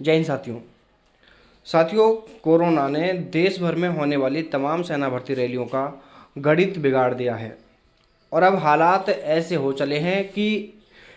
जय हिंद साथियों, कोरोना ने देश भर में होने वाली तमाम सेना भर्ती रैलियों का गणित बिगाड़ दिया है और अब हालात ऐसे हो चले हैं कि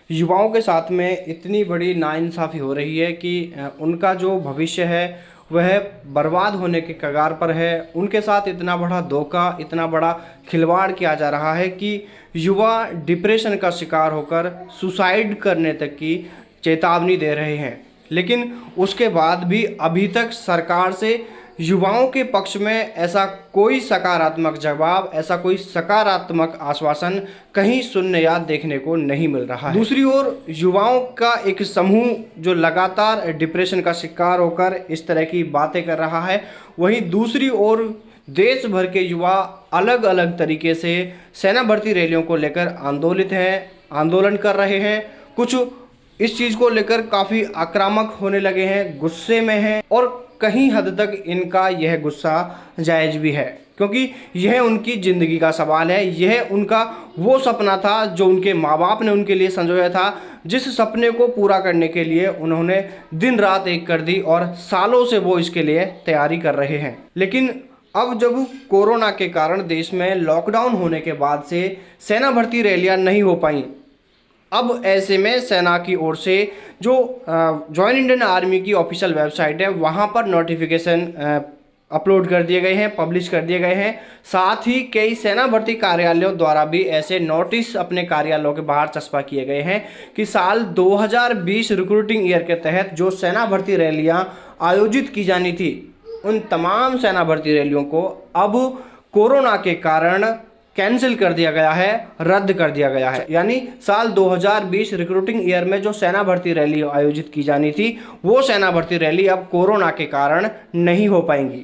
युवाओं के साथ में इतनी बड़ी नाइंसाफ़ी हो रही है कि उनका जो भविष्य है वह बर्बाद होने के कगार पर है। उनके साथ इतना बड़ा धोखा, इतना बड़ा खिलवाड़ किया जा रहा है कि युवा डिप्रेशन का शिकार होकर सुसाइड करने तक की चेतावनी दे रहे हैं। लेकिन उसके बाद भी अभी तक सरकार से युवाओं के पक्ष में ऐसा कोई सकारात्मक जवाब, ऐसा कोई सकारात्मक आश्वासन कहीं सुनने या देखने को नहीं मिल रहा है। दूसरी ओर युवाओं का एक समूह जो लगातार डिप्रेशन का शिकार होकर इस तरह की बातें कर रहा है, वहीं दूसरी ओर देश भर के युवा अलग अलग तरीके से सेना भर्ती रैलियों को लेकर आंदोलन कर रहे हैं। कुछ इस चीज़ को लेकर काफ़ी आक्रामक होने लगे हैं, गुस्से में हैं और कहीं हद तक इनका यह गुस्सा जायज़ भी है, क्योंकि यह उनकी ज़िंदगी का सवाल है। यह उनका वो सपना था जो उनके माँ बाप ने उनके लिए संजोया था, जिस सपने को पूरा करने के लिए उन्होंने दिन रात एक कर दी और सालों से वो इसके लिए तैयारी कर रहे हैं। लेकिन अब जब कोरोना के कारण देश में लॉकडाउन होने के बाद से सेना भर्ती रैलियाँ नहीं हो पाई, अब ऐसे में सेना की ओर से जो जॉइन इंडियन आर्मी की ऑफिशियल वेबसाइट है वहाँ पर नोटिफिकेशन अपलोड कर दिए गए हैं, पब्लिश कर दिए गए हैं। साथ ही कई सेना भर्ती कार्यालयों द्वारा भी ऐसे नोटिस अपने कार्यालयों के बाहर चस्पा किए गए हैं कि साल 2020 रिक्रूटिंग ईयर के तहत जो सेना भर्ती रैलियाँ आयोजित की जानी थी, उन तमाम सेना भर्ती रैलियों को अब कोरोना के कारण कैंसिल कर दिया गया है, रद्द कर दिया गया है। यानी साल 2020 रिक्रूटिंग ईयर में जो सेना भर्ती रैली आयोजित की जानी थी, वो सेना भर्ती रैली अब कोरोना के कारण नहीं हो पाएंगी।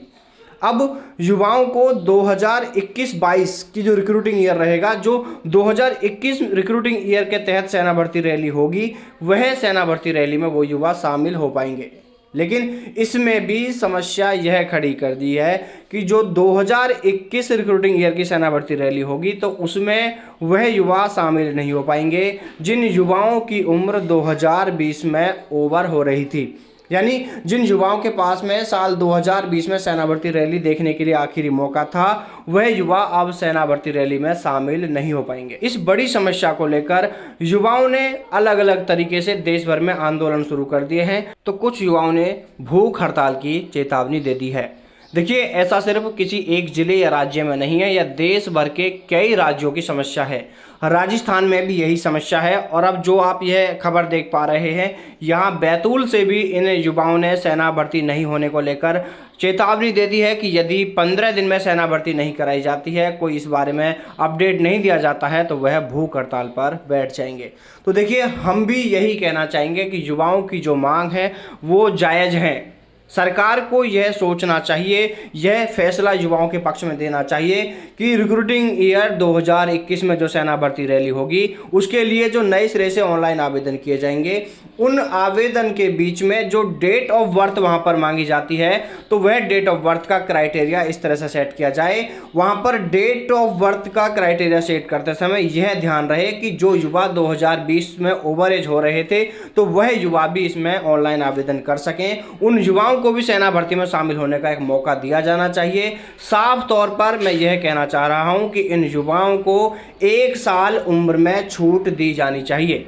अब युवाओं को 2021-22 की जो रिक्रूटिंग ईयर रहेगा, जो 2021 रिक्रूटिंग ईयर के तहत सेना भर्ती रैली होगी, वह सेना भर्ती रैली में वो युवा शामिल हो पाएंगे। लेकिन इसमें भी समस्या यह खड़ी कर दी है कि जो 2021 रिक्रूटिंग ईयर की सेना भर्ती रैली होगी तो उसमें वह युवा शामिल नहीं हो पाएंगे जिन युवाओं की उम्र 2020 में ओवर हो रही थी। यानी जिन युवाओं के पास में साल 2020 में सेना भर्ती रैली देखने के लिए आखिरी मौका था, वह युवा अब सेना भर्ती रैली में शामिल नहीं हो पाएंगे। इस बड़ी समस्या को लेकर युवाओं ने अलग अलग तरीके से देश भर में आंदोलन शुरू कर दिए हैं। तो कुछ युवाओं ने भूख हड़ताल की चेतावनी दे दी है। देखिए, ऐसा सिर्फ किसी एक जिले या राज्य में नहीं है, यह देश भर के कई राज्यों की समस्या है। राजस्थान में भी यही समस्या है और अब जो आप यह खबर देख पा रहे हैं, यहाँ बैतूल से भी इन युवाओं ने सेना भर्ती नहीं होने को लेकर चेतावनी दे दी है कि यदि 15 दिन में सेना भर्ती नहीं कराई जाती है, कोई इस बारे में अपडेट नहीं दिया जाता है, तो वह भूख हड़ताल पर बैठ जाएंगे। तो देखिए, हम भी यही कहना चाहेंगे कि युवाओं की जो मांग है वो जायज़ है। सरकार को यह सोचना चाहिए, यह फैसला युवाओं के पक्ष में देना चाहिए कि रिक्रूटिंग ईयर 2021 में जो सेना भर्ती रैली होगी, उसके लिए जो नए सिरे से ऑनलाइन आवेदन किए जाएंगे, उन आवेदन के बीच में जो डेट ऑफ बर्थ वहां पर मांगी जाती है, तो वह डेट ऑफ बर्थ का क्राइटेरिया इस तरह से सेट किया जाए। वहां पर डेट ऑफ बर्थ का क्राइटेरिया सेट करते समय यह ध्यान रहे कि जो युवा 2020 में ओवर एज हो रहे थे, तो वह युवा भी इसमें ऑनलाइन आवेदन कर सकें। उन युवाओं को भी सेना भर्ती में शामिल होने का एक मौका दिया जाना चाहिए। साफ तौर पर मैं यह कहना चाह रहा हूं कि इन युवाओं को 1 साल उम्र में छूट दी जानी चाहिए,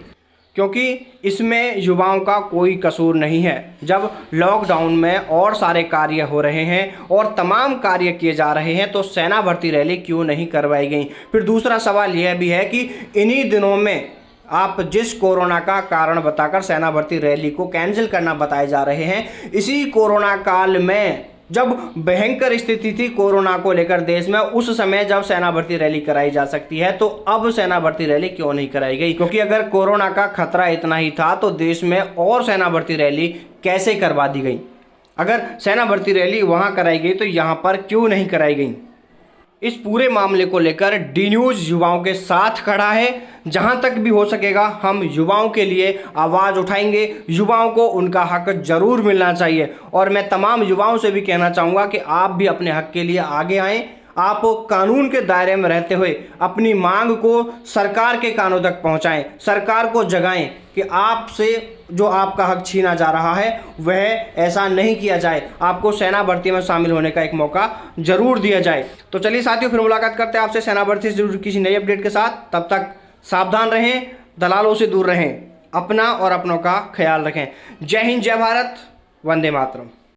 क्योंकि इसमें युवाओं का कोई कसूर नहीं है। जब लॉकडाउन में और सारे कार्य हो रहे हैं और तमाम कार्य किए जा रहे हैं, तो सेना भर्ती रैली क्यों नहीं करवाई गई? फिर दूसरा सवाल यह भी है कि इन्हीं दिनों में आप जिस कोरोना का कारण बताकर सेना भर्ती रैली को कैंसिल करना बताए जा रहे हैं, इसी कोरोना काल में जब भयंकर स्थिति थी कोरोना को लेकर देश में, उस समय जब सेना भर्ती रैली कराई जा सकती है, तो अब सेना भर्ती रैली क्यों नहीं कराई गई? क्योंकि अगर कोरोना का खतरा इतना ही था तो देश में और सेना भर्ती रैली कैसे करवा दी गई? अगर सेना भर्ती रैली वहां कराई गई तो यहां पर क्यों नहीं कराई गई? इस पूरे मामले को लेकर डी न्यूज़ युवाओं के साथ खड़ा है। जहां तक भी हो सकेगा हम युवाओं के लिए आवाज़ उठाएंगे। युवाओं को उनका हक जरूर मिलना चाहिए और मैं तमाम युवाओं से भी कहना चाहूँगा कि आप भी अपने हक के लिए आगे आएँ, आप कानून के दायरे में रहते हुए अपनी मांग को सरकार के कानों तक पहुंचाएं, सरकार को जगाएं कि आपसे जो आपका हक छीना जा रहा है वह ऐसा नहीं किया जाए, आपको सेना भर्ती में शामिल होने का एक मौका जरूर दिया जाए। तो चलिए साथियों, फिर मुलाकात करते हैं आपसे सेना भर्ती से जरूर किसी नई अपडेट के साथ। तब तक सावधान रहें, दलालों से दूर रहें, अपना और अपनों का ख्याल रखें। जय हिंद, जय भारत, वंदे मातरम।